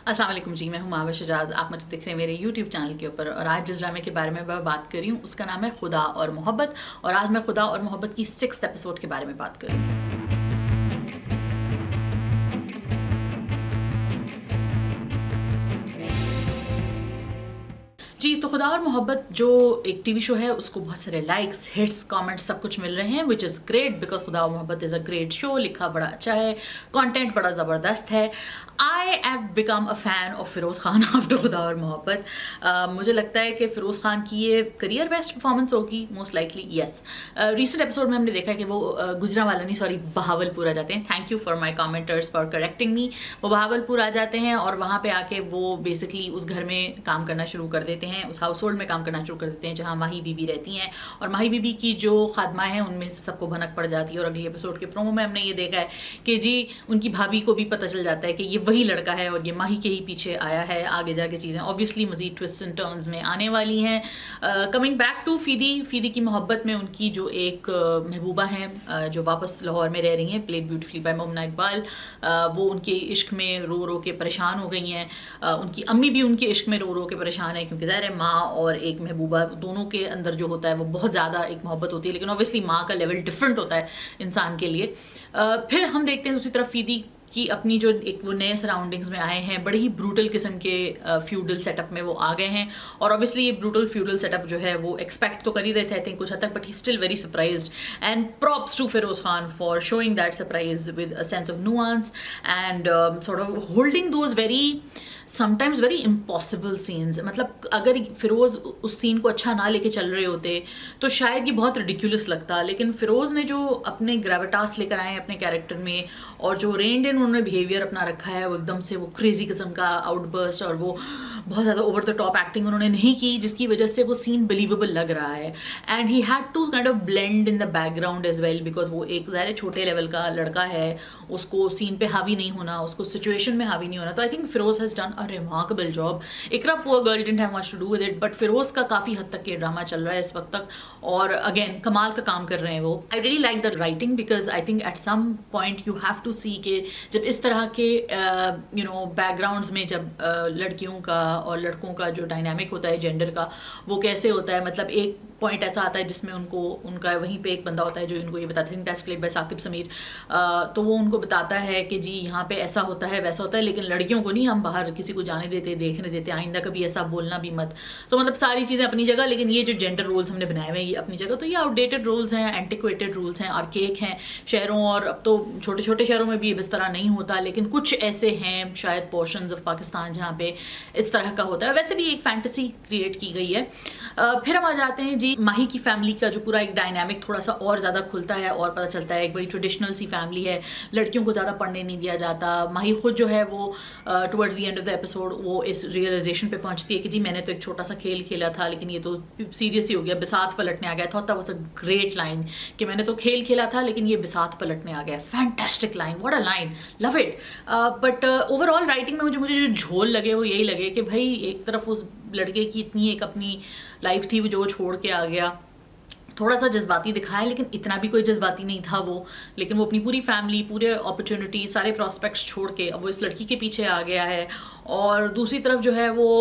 अस्सलाम वालेकुम जी, मैं हूँ माविश शजाज। आप मुझे दिख रहे हैं मेरे यूट्यूब चैनल के ऊपर और आज जिस ड्रामे के बारे में मैं बात कर रही हूँ उसका नाम है खुदा और मोहब्बत। और आज मैं खुदा और मोहब्बत की 6th एपिसोड के बारे में बात कर रही हूँ। जी, तो खुदा और मोहब्बत जो एक टीवी शो है उसको बहुत सारे लाइक्स, हिट्स, कमेंट्स सब कुछ मिल रहे हैं, विच इज़ ग्रेट बिकॉज खुदा और मोहब्बत इज़ अ ग्रेट शो। लिखा बड़ा अच्छा है, कंटेंट बड़ा ज़बरदस्त है। I have become a fan of Firoz Khan after खुदा और मोहब्बत। मुझे लगता है कि फिरोज़ खान की ये करियर बेस्ट परफॉर्मेंस होगी most likely. Yes, recent episode में हमने देखा है कि वो गुजरांवाला नहीं, सॉरी, बहावलपुर आ जाते हैं। Thank you for my commenters for correcting me. वो बहावलपुर आ जाते हैं और वहाँ पे आके वो बेसिकली उस घर में काम करना शुरू कर देते हैं, उस हाउस होल्ड में काम करना शुरू कर देते हैं जहाँ माही बीबी रहती हैं। और माही बीबी की जो खादमा है उनमें से सबको भनक पड़ जाती है। और अगले एपिसोड के प्रोमो में हमने ये देखा है कि जी उनकी भाभी को भी पता चल जाता है कि ये वही लड़का है और ये माही के ही पीछे आया है। आगे जाके चीज़ें ऑब्वियसली मजीद ट्विस्ट एंड टर्न्स में आने वाली हैं। कमिंग बैक टू फीदी की मोहब्बत में उनकी जो एक महबूबा हैं जो वापस लाहौर में रह रही हैं, प्लेड ब्यूटीफुली बाय मोमना इकबाल, वो उनके इश्क में रो रो के परेशान हो गई हैं। उनकी अम्मी भी उनके इश्क में रो रो के परेशान है, क्योंकि ज़ाहिर है माँ और एक महबूबा दोनों के अंदर जो होता है वो बहुत ज़्यादा एक मोहब्बत होती है, लेकिन ऑब्वियसली माँ का लेवल डिफरेंट होता है इंसान के लिए। फिर हम देखते हैं दूसरी तरफ फीदी कि अपनी जो एक वो नए सराउंडिंग्स में आए हैं, बड़े ही ब्रूटल किस्म के फ्यूडल सेटअप में वो आ गए हैं। और ऑब्वियसली ये ब्रूटल फ्यूडल सेटअप जो है वो एक्सपेक्ट तो कर ही रहे थे आई थिंक कुछ हद तक, but he still very surprised. And props to Firoz Khan for showing that surprise with a sense of nuance and sort of holding those very sometimes very impossible scenes. मतलब अगर फिरोज़ उस सीन को अच्छा ना लेके चल रहे होते तो शायद ये बहुत रिडिकुलस लगता, लेकिन फिरोज़ ने जो अपने ग्रेविटास लेकर आए अपने कैरेक्टर में और जो रेंड इन उन्होंने बिहेवियर अपना रखा है, वो एकदम से वो क्रेजी किस्म का आउटबर्स्ट और वो बहुत ज़्यादा ओवर द टॉप एक्टिंग उन्होंने नहीं की, जिसकी वजह से वो सीन बिलीवेबल लग रहा है। And he had to kind of blend in the background as well, because वो एक ज़ाहिर छोटे लेवल का लड़का है, उसको सीन पे हावी नहीं होना, उसको सिचुएशन में हावी नहीं होना। तो I think Firoz has done a remarkable job. Iqra poor girl didn't have much to do with it, but Firoz का काफ़ी हद तक ये ड्रामा चल रहा है इस वक्त तक, और अगेन कमाल का काम कर रहे हैं वो। I really like the writing because I think at some point you have to see के जब इस तरह के बैकग्राउंड्स में जब लड़कियों का और लड़कों का जो डायनामिक होता है जेंडर का, वो कैसे होता है। मतलब एक पॉइंट ऐसा आता है जिसमें उनको उनका वहीं पे एक बंदा होता है जो इनको ये बताता है, that's played by Saqib Sameer. तो वो उनको बताता है कि जी यहाँ पे ऐसा होता है वैसा होता है, लेकिन लड़कियों को नहीं हम बाहर किसी को जाने देते, देखने देते, आइंदा कभी ऐसा बोलना भी मत। तो मतलब सारी चीज़ें अपनी जगह, लेकिन ये जो जेंडर रोल्स हमने बनाए हुए हैं ये अपनी जगह। तो ये आउटडेटेड रोल्स हैं, एंटिक्वेटेड रूल्स हैं, आर्केक हैं शहरों, और अब तो छोटे छोटे शहरों में भी इस तरह नहीं होता, लेकिन कुछ ऐसे हैं शायद पोर्शंस ऑफ पाकिस्तान जहाँ पे इस तरह का होता है। वैसे भी एक फैंटेसी क्रिएट की गई है। फिर हम आ जाते हैं जी माही की फैमिली का जो पूरा एक डायनामिक थोड़ा सा और ज़्यादा खुलता है और पता चलता है एक बड़ी ट्रेडिशनल सी फैमिली है, लड़कियों को ज़्यादा पढ़ने नहीं दिया जाता। माही खुद जो है वो towards the end of the episode वो इस रियलाइजेशन पे पहुंचती है कि जी मैंने तो एक छोटा सा खेल खेला था, लेकिन ये तो सीरियस ही हो गया, बिसात पलटने आ गया था। तब वाज अ ग्रेट लाइन कि मैंने तो खेल खेला था लेकिन ये बिसात पलटने आ गया। Fantastic line, what a line, love it. But overall writing में मुझे जो झोल लगे वो यही लगे कि भाई एक तरफ उस लड़के की इतनी एक अपनी लाइफ थी जो छोड़ के आ गया, थोड़ा सा जज्बाती दिखाया, लेकिन इतना भी कोई जज्बाती नहीं था वो। लेकिन वो अपनी पूरी फैमिली, पूरे अपॉर्चुनिटी, सारे प्रॉस्पेक्ट्स छोड़ के अब वो इस लड़की के पीछे आ गया है। और दूसरी तरफ जो है वो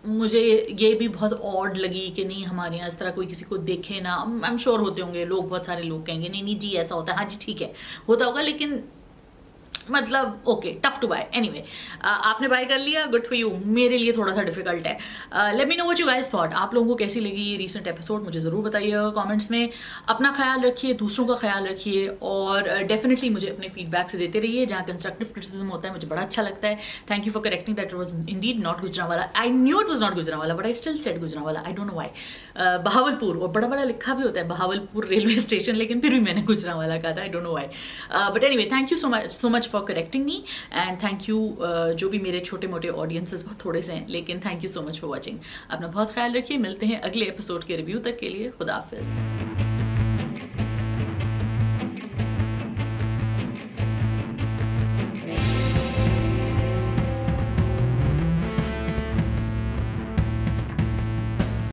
मुझे ये भी बहुत ऑड लगी कि नहीं हमारे यहाँ इस तरह कोई किसी को देखे ना। आई एम श्योर होते होंगे लोग, बहुत सारे लोग कहेंगे नहीं नहीं जी ऐसा होता है, हाँ जी ठीक है होता होगा, लेकिन मतलब okay tough to buy. Anyway, आपने बाय कर लिया, गुड फॉर यू। मेरे लिए थोड़ा सा डिफिकल्ट है। Let me know what you guys thought. आप लोगों को कैसी लगी ये रीसेंट एपिसोड, मुझे ज़रूर बताइएगा कमेंट्स में। अपना ख्याल रखिए, दूसरों का ख्याल रखिए, और डेफिनेटली मुझे अपने फीडबैक से देते रहिए जहाँ कंस्ट्रक्टिव क्रिटिसिज्म होता है, मुझे बड़ा अच्छा लगता है। Thank you for correcting that it was Indeed not Gujranwala. I knew it was not Gujranwala but I still said Gujranwala, I don't know why. Bahawalpur, और बड़ा बड़ा लिखा भी होता है बहावलपुर रेलवे स्टेशन, लेकिन फिर भी मैंने गुजरांवाला कहा था, I don't know why. But anyway, thank you so much for correcting me, and thank you जो भी मेरे छोटे मोटे ऑडियंसेस बहुत थोड़े से हैं, लेकिन thank you so much for watching. अपना बहुत ख्याल रखिए, मिलते हैं अगले एपिसोड के रिव्यू तक के लिए। खुदा हाफिज़।